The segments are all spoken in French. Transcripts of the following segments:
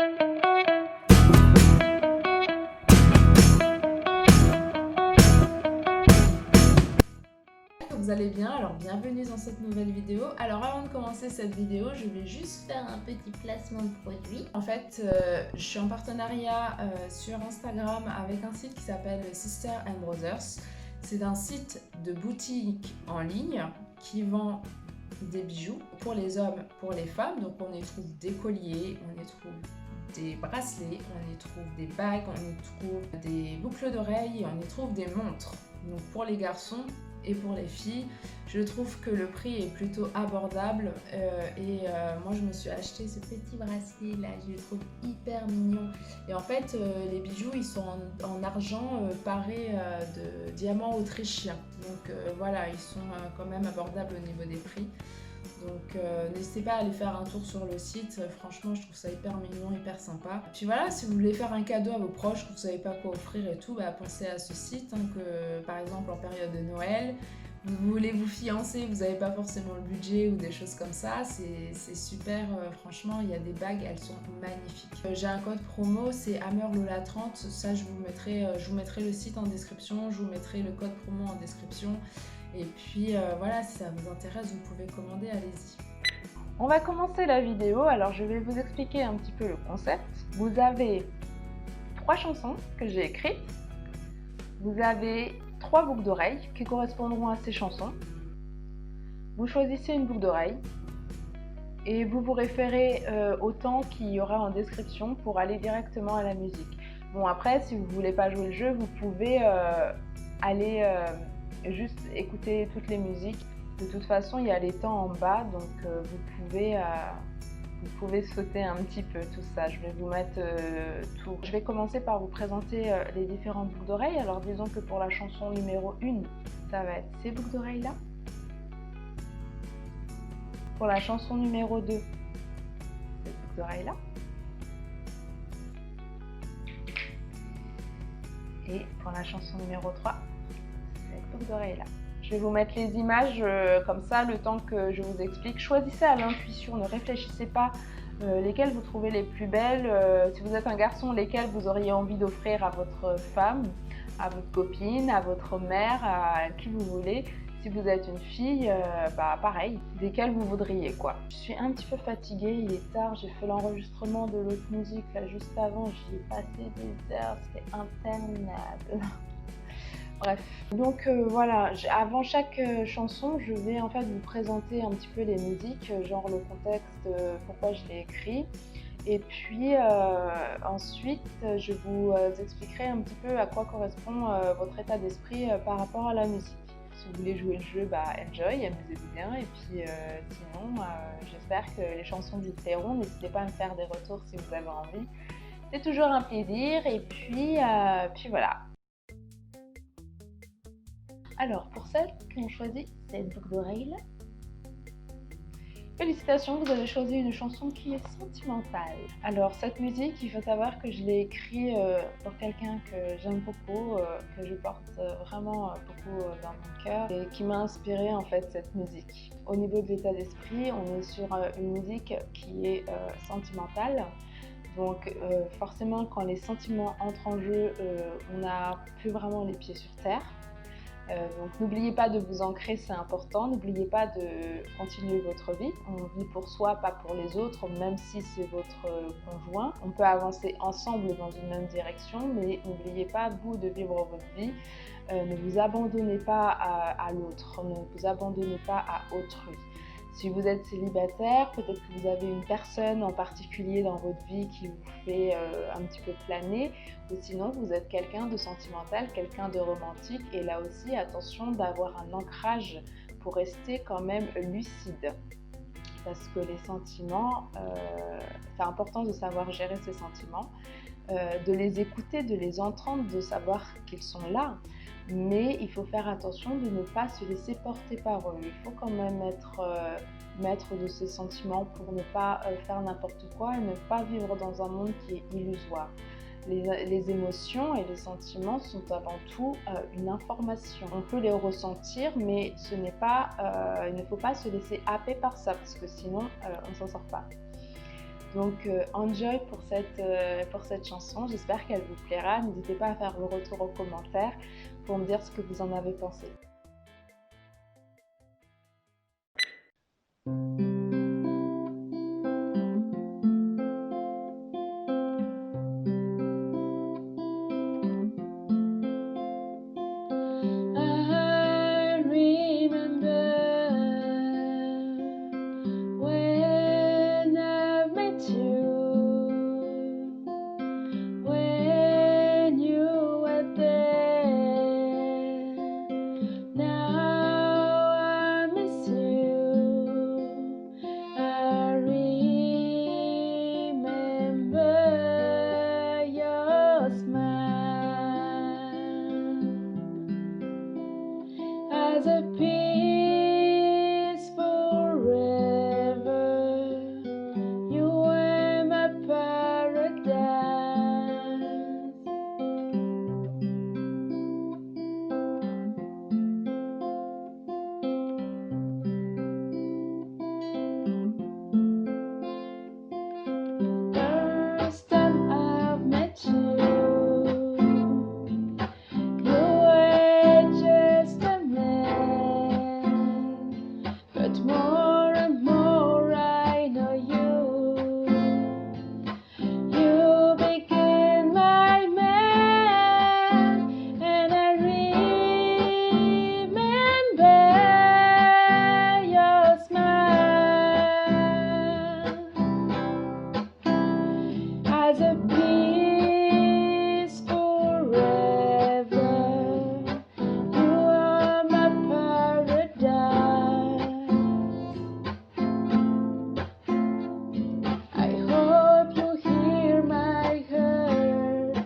Vous allez bien, alors bienvenue dans cette nouvelle vidéo. Alors avant de commencer cette vidéo, je vais juste faire un petit placement de produit. En fait, je suis en partenariat sur Instagram avec un site qui s'appelle Sister & Brothers. C'est un site de boutique en ligne qui vend des bijoux pour les hommes, pour les femmes. Donc on y trouve des colliers, on y trouve des bracelets, on y trouve des bagues, on y trouve des boucles d'oreilles et on y trouve des montres. Donc pour les garçons et pour les filles, je trouve que le prix est plutôt abordable moi je me suis acheté ce petit bracelet là, je le trouve hyper mignon et en fait les bijoux ils sont en argent paré de diamants autrichiens, donc voilà, ils sont quand même abordables au niveau des prix. Donc n'hésitez pas à aller faire un tour sur le site, franchement je trouve ça hyper mignon, hyper sympa. Puis voilà, si vous voulez faire un cadeau à vos proches, que vous ne savez pas quoi offrir et tout, bah, pensez à ce site, que par exemple en période de Noël, vous voulez vous fiancer, vous n'avez pas forcément le budget ou des choses comme ça, c'est super, franchement il y a des bagues, elles sont magnifiques. J'ai un code promo, c'est AMEURLOLA30, ça je vous mettrai le site en description, je vous mettrai le code promo en description. Et puis voilà, si ça vous intéresse, vous pouvez commander, allez-y. On va commencer la vidéo, alors je vais vous expliquer un petit peu le concept. Vous avez 3 chansons que j'ai écrites. Vous avez 3 boucles d'oreilles qui correspondront à ces chansons. Vous choisissez une boucle d'oreille et vous vous référez au temps qu'il y aura en description pour aller directement à la musique. Bon, après, si vous ne voulez pas jouer le jeu, vous pouvez aller juste écouter toutes les musiques. De toute façon, il y a les temps en bas, donc vous pouvez sauter un petit peu tout ça. Je vais vous mettre tout. Je vais commencer par vous présenter les différentes boucles d'oreilles. Alors disons que pour la chanson numéro 1, ça va être ces boucles d'oreilles là. Pour la chanson numéro 2, ces boucles d'oreilles là. Et pour la chanson numéro 3, cette boucle d'oreille là. Je vais vous mettre les images comme ça, le temps que je vous explique. Choisissez à l'intuition, ne réfléchissez pas lesquelles vous trouvez les plus belles. Si vous êtes un garçon, lesquelles vous auriez envie d'offrir à votre femme, à votre copine, à votre mère, à qui vous voulez. Si vous êtes une fille, bah pareil, desquelles vous voudriez quoi. Je suis un petit peu fatiguée, il est tard, j'ai fait l'enregistrement de l'autre musique là juste avant, j'y ai passé des heures, c'était interminable. Bref, donc voilà, avant chaque chanson, je vais en fait vous présenter un petit peu les musiques, genre le contexte, pourquoi je l'ai écrit. Et puis ensuite, je vous expliquerai un petit peu à quoi correspond votre état d'esprit par rapport à la musique. Si vous voulez jouer le jeu, bah enjoy, amusez-vous bien. Et puis sinon, j'espère que les chansons vous plairont. N'hésitez pas à me faire des retours si vous avez envie. C'est toujours un plaisir. Et puis voilà. Alors, pour celles qui ont choisi cette boucle d'oreille là, félicitations, vous avez choisi une chanson qui est sentimentale. Alors, cette musique, il faut savoir que je l'ai écrite pour quelqu'un que j'aime beaucoup, que je porte vraiment beaucoup dans mon cœur et qui m'a inspiré en fait cette musique. Au niveau de l'état d'esprit, on est sur une musique qui est sentimentale. Donc forcément, quand les sentiments entrent en jeu, on n'a plus vraiment les pieds sur terre. Donc n'oubliez pas de vous ancrer, c'est important. N'oubliez pas de continuer votre vie. On vit pour soi, pas pour les autres, même si c'est votre conjoint. On peut avancer ensemble dans une même direction, mais n'oubliez pas, vous, de vivre votre vie. Ne vous abandonnez pas à l'autre, ne vous abandonnez pas à autrui. Si vous êtes célibataire, peut-être que vous avez une personne en particulier dans votre vie qui vous fait un petit peu planer, ou sinon vous êtes quelqu'un de sentimental, quelqu'un de romantique, et là aussi attention d'avoir un ancrage pour rester quand même lucide. Parce que les sentiments, c'est important de savoir gérer ses sentiments, de les écouter, de les entendre, de savoir qu'ils sont là. Mais il faut faire attention de ne pas se laisser porter par eux. Il faut quand même être maître de ses sentiments pour ne pas faire n'importe quoi et ne pas vivre dans un monde qui est illusoire. Les émotions et les sentiments sont avant tout une information. On peut les ressentir, mais il ne faut pas se laisser happer par ça, parce que sinon on ne s'en sort pas. Donc enjoy pour cette chanson, j'espère qu'elle vous plaira. N'hésitez pas à faire vos retours en commentaire pour me dire ce que vous en avez pensé. As a peace forever, you were my paradise. First time I've met you, you were just a man, but more and more I know you. You became my man, and I remember your smile. As a peace forever, you are my paradise. I hope you hear my heart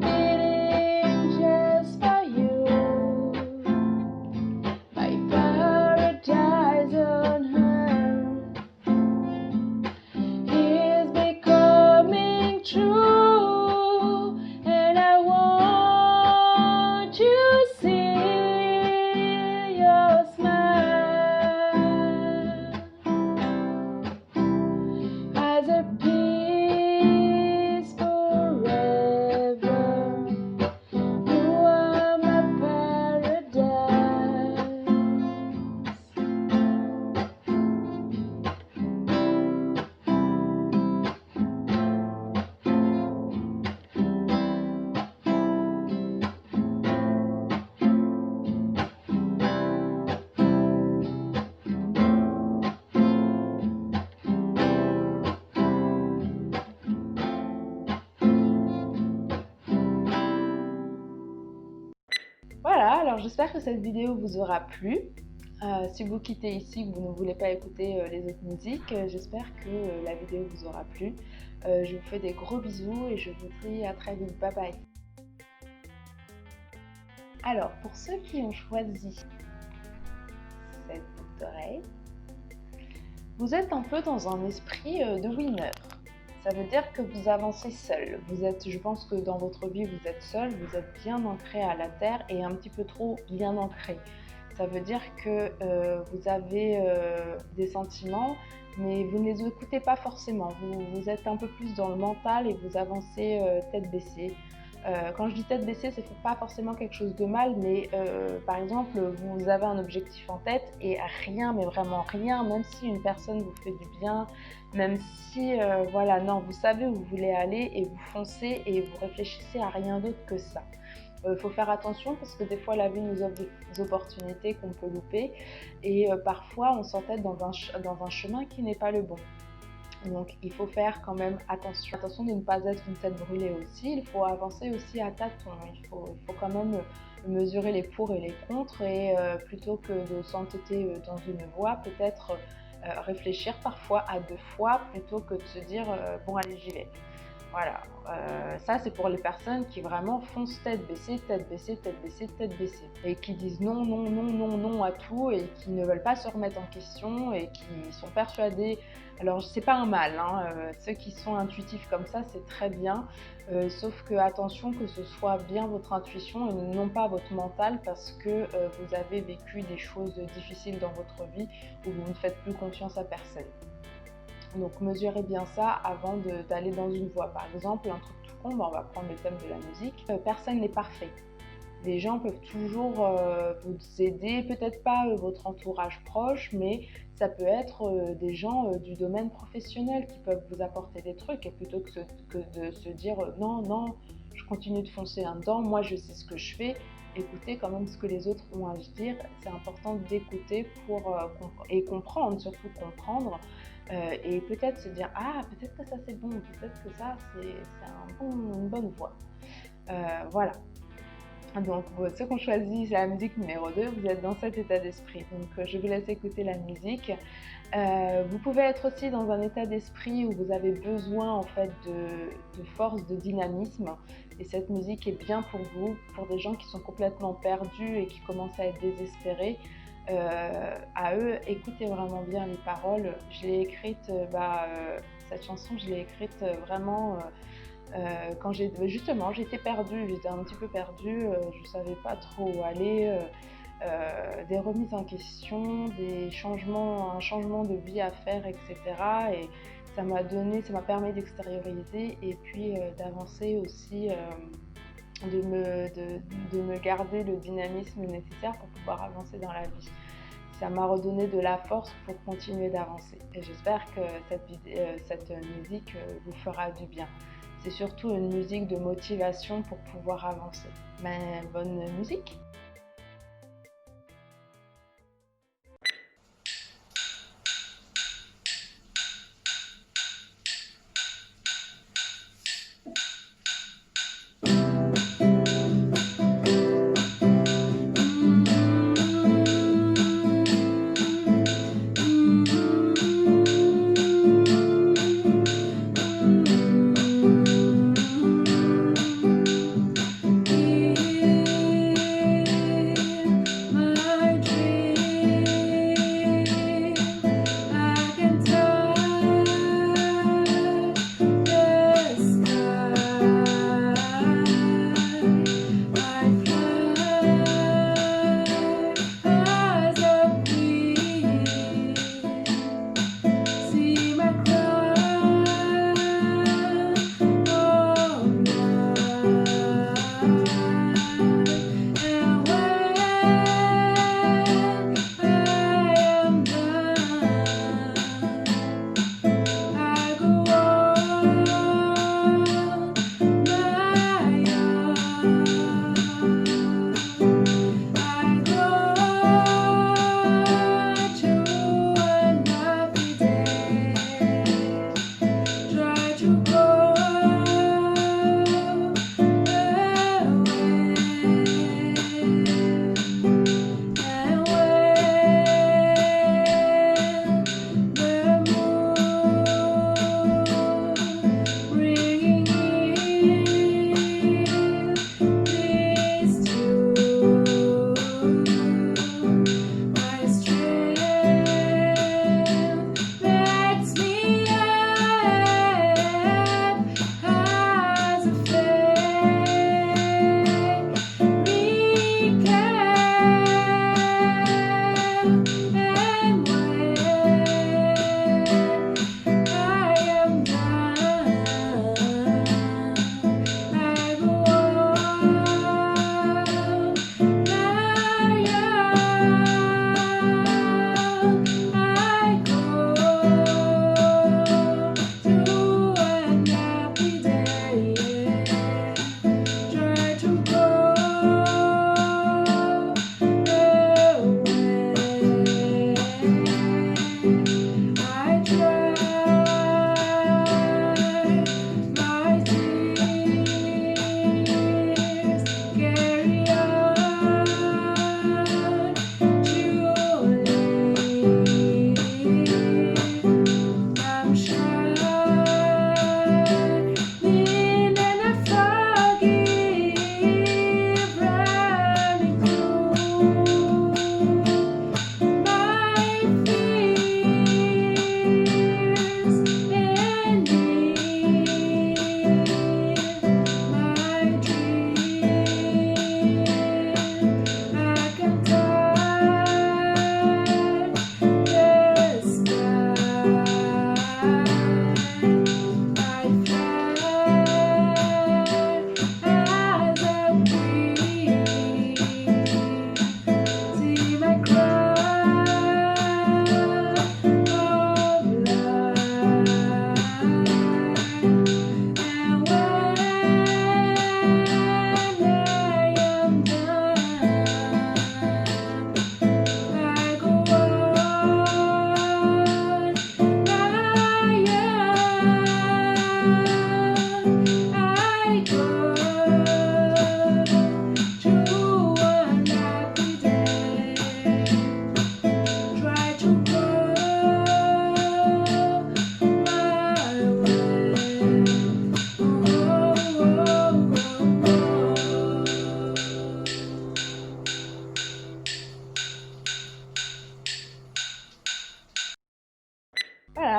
beating just for you. My paradise on earth is becoming true, and I want to see your smile. As a peace forever, you are my paradise. Voilà, alors j'espère que cette vidéo vous aura plu. Si vous quittez ici, que vous ne voulez pas écouter les autres musiques, j'espère que la vidéo vous aura plu. Je vous fais des gros bisous et je vous dis à très vite. Bye bye. Alors, pour ceux qui ont choisi cette boucle d'oreille, vous êtes un peu dans un esprit de winner. Ça veut dire que vous avancez seul. Je pense que dans votre vie, vous êtes seul, vous êtes bien ancré à la terre et un petit peu trop bien ancré. Ça veut dire que vous avez des sentiments, mais vous ne les écoutez pas forcément. Vous êtes un peu plus dans le mental et vous avancez tête baissée. Quand je dis tête baissée, c'est pas forcément quelque chose de mal, mais par exemple, vous avez un objectif en tête et rien, mais vraiment rien, même si une personne vous fait du bien, même si, voilà, non, vous savez où vous voulez aller et vous foncez et vous réfléchissez à rien d'autre que ça. Faut faire attention parce que des fois la vie nous offre des opportunités qu'on peut louper et parfois on s'entête dans un chemin qui n'est pas le bon. Donc il faut faire quand même attention de ne pas être une tête brûlée aussi, il faut avancer aussi à tâtons, il faut quand même mesurer les pour et les contre et plutôt que de s'entêter dans une voie, peut-être réfléchir parfois à 2 fois plutôt que de se dire bon allez j'y vais. Voilà, ça c'est pour les personnes qui vraiment foncent tête baissée, tête baissée, tête baissée, tête baissée et qui disent non, non, non, non, non à tout et qui ne veulent pas se remettre en question et qui sont persuadés. Alors c'est pas un mal, hein, ceux qui sont intuitifs comme ça c'est très bien, sauf que attention que ce soit bien votre intuition et non pas votre mental parce que vous avez vécu des choses difficiles dans votre vie où vous ne faites plus confiance à personne. Donc mesurez bien ça avant d'aller dans une voie. Par exemple, un truc tout con, on va prendre le thème de la musique. Personne n'est parfait. Les gens peuvent toujours vous aider, peut-être pas votre entourage proche, mais ça peut être des gens du domaine professionnel qui peuvent vous apporter des trucs. Et plutôt que de se dire non, non, je continue de foncer là-dedans, moi je sais ce que je fais, écoutez quand même ce que les autres ont à se dire. C'est important d'écouter et comprendre, surtout comprendre. Et peut-être se dire ah, peut-être que ça c'est bon, peut-être que ça c'est une bonne voie. Voilà. Donc ceux qui ont choisi la musique numéro 2, vous êtes dans cet état d'esprit. Donc je vous laisse écouter la musique. Vous pouvez être aussi dans un état d'esprit où vous avez besoin en fait de force, de dynamisme. Et cette musique est bien pour vous, pour des gens qui sont complètement perdus et qui commencent à être désespérés. À eux, écoutez vraiment bien les paroles. Je l'ai écrite, cette chanson, je l'ai écrite vraiment quand j'étais perdue, j'étais un petit peu perdue, je ne savais pas trop où aller, des remises en question, un changement de vie à faire, etc. Et ça m'a permis d'extérioriser et puis d'avancer aussi, de me garder le dynamisme nécessaire pour pouvoir avancer dans la vie. Ça m'a redonné de la force pour continuer d'avancer. Et j'espère que cette musique vous fera du bien. C'est surtout une musique de motivation pour pouvoir avancer. Mais bonne musique!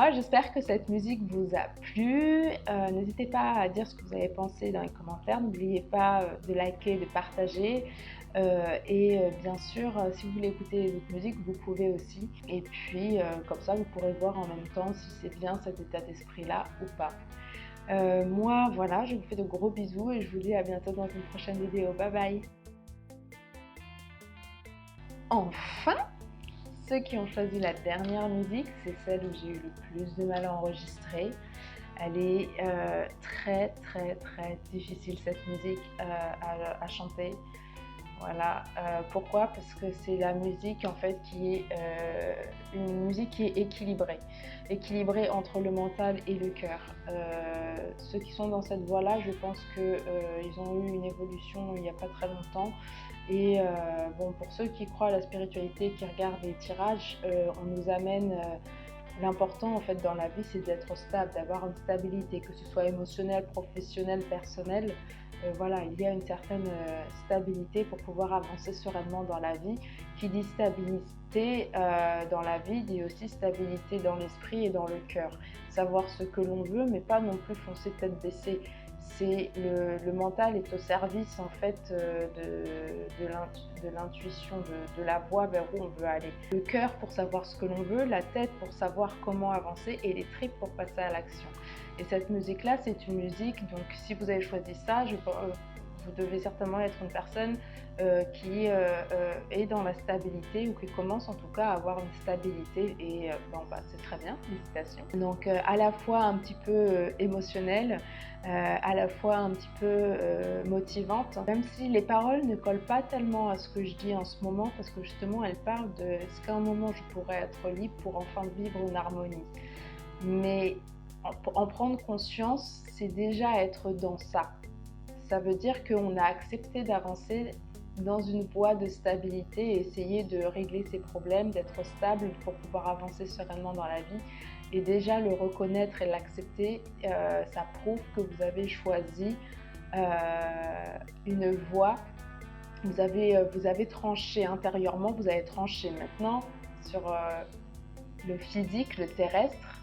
voilà, j'espère que cette musique vous a plu. N'hésitez pas à dire ce que vous avez pensé dans les commentaires. N'oubliez pas de liker, de partager. Bien sûr, si vous voulez écouter d'autres musiques, vous pouvez aussi. Et puis, comme ça, vous pourrez voir en même temps si c'est bien cet état d'esprit-là ou pas. Moi, voilà, je vous fais de gros bisous et je vous dis à bientôt dans une prochaine vidéo. Bye bye! Enfin, ceux qui ont choisi la dernière musique, c'est celle où j'ai eu le plus de mal à enregistrer. Elle est très difficile, cette musique à chanter. Voilà, pourquoi? Parce que c'est la musique en fait qui est une musique qui est équilibrée entre le mental et le cœur. Ceux qui sont dans cette voie-là, je pense qu'ils ont eu une évolution il n'y a pas très longtemps. Et bon, pour ceux qui croient à la spiritualité, qui regardent les tirages, on nous amène l'important en fait dans la vie, c'est d'être stable, d'avoir une stabilité, que ce soit émotionnelle, professionnelle, personnelle. Voilà, il y a une certaine stabilité pour pouvoir avancer sereinement dans la vie. Qui dit stabilité dans la vie dit aussi stabilité dans l'esprit et dans le cœur. Savoir ce que l'on veut, mais pas non plus foncer tête baissée. C'est le mental est au service en fait de l'intuition, de la voie vers où on veut aller. Le cœur pour savoir ce que l'on veut, la tête pour savoir comment avancer et les tripes pour passer à l'action. Et cette musique-là, c'est une musique, donc si vous avez choisi ça, vous devez certainement être une personne qui est dans la stabilité ou qui commence en tout cas à avoir une stabilité et bon, bah, c'est très bien, félicitations. Donc à la fois un petit peu émotionnelle, à la fois un petit peu motivante, même si les paroles ne collent pas tellement à ce que je dis en ce moment, parce que justement elles parlent de est-ce qu'à un moment je pourrais être libre pour enfin vivre une harmonie. Mais en prendre conscience, c'est déjà être dans ça. Ça veut dire qu'on a accepté d'avancer dans une voie de stabilité et essayer de régler ses problèmes, d'être stable pour pouvoir avancer sereinement dans la vie. Et déjà le reconnaître et l'accepter, ça prouve que vous avez choisi une voie. Vous avez tranché intérieurement, vous avez tranché. Maintenant sur le physique, le terrestre,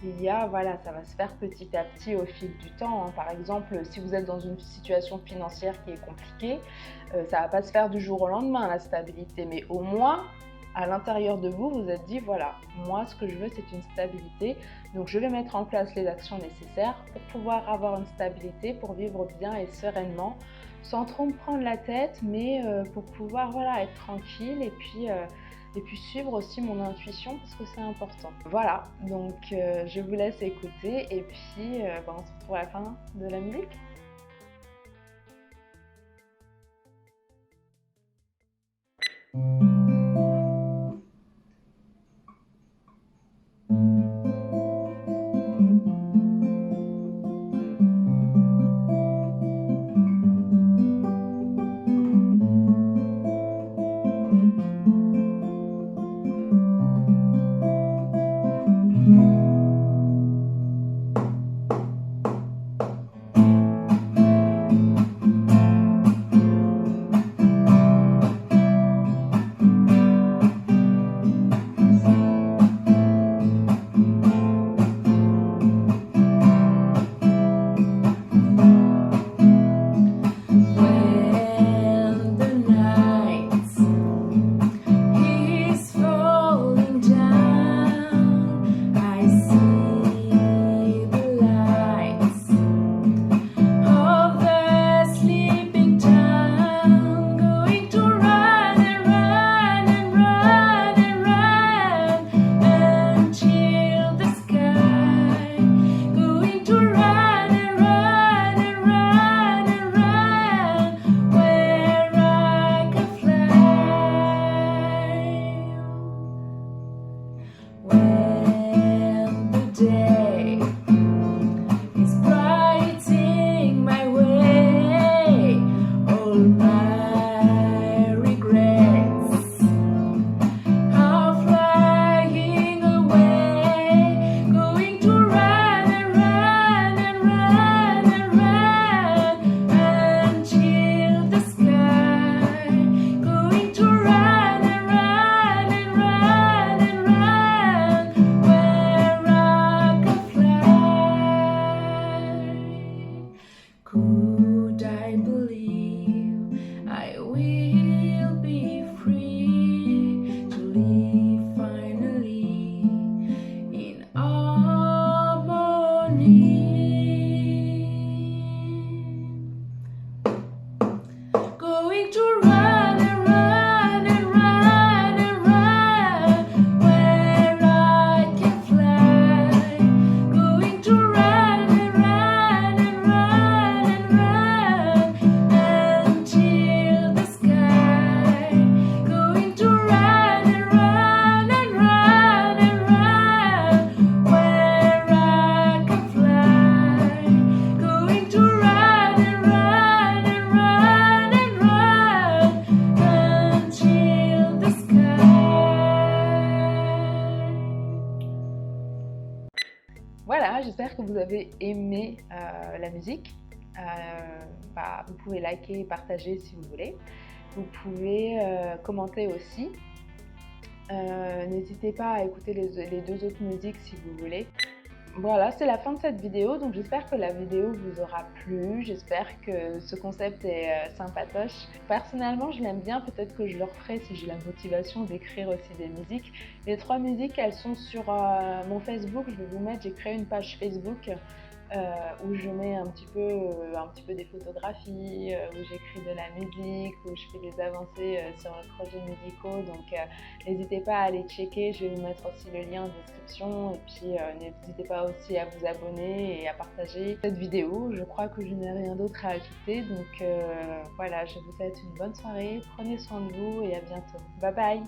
il y a, voilà, ça va se faire petit à petit au fil du temps. Par exemple, si vous êtes dans une situation financière qui est compliquée, ça ne va pas se faire du jour au lendemain, la stabilité. Mais au moins, à l'intérieur de vous, vous êtes dit, voilà, moi, ce que je veux, c'est une stabilité. Donc, je vais mettre en place les actions nécessaires pour pouvoir avoir une stabilité, pour vivre bien et sereinement, sans trop me prendre la tête, mais pour pouvoir, voilà, être tranquille et puis suivre aussi mon intuition parce que c'est important. Voilà, donc je vous laisse écouter et puis on se retrouve à la fin de la musique. voilà, j'espère que vous avez aimé la musique. Vous pouvez liker et partager si vous voulez. Vous pouvez commenter aussi. N'hésitez pas à écouter les 2 autres musiques si vous voulez. Voilà, c'est la fin de cette vidéo, donc j'espère que la vidéo vous aura plu, j'espère que ce concept est sympatoche. Personnellement, je l'aime bien, peut-être que je le referai si j'ai la motivation d'écrire aussi des musiques. Les 3 musiques, elles sont sur mon Facebook, je vais vous mettre, j'ai créé une page Facebook où je mets un petit peu des photographies, où j'écris de la musique, où je fais des avancées sur mes projets musicaux. Donc n'hésitez pas à aller checker, je vais vous mettre aussi le lien en description. Et puis n'hésitez pas aussi à vous abonner et à partager cette vidéo. Je crois que je n'ai rien d'autre à ajouter. Donc voilà, je vous souhaite une bonne soirée, prenez soin de vous et à bientôt. Bye bye!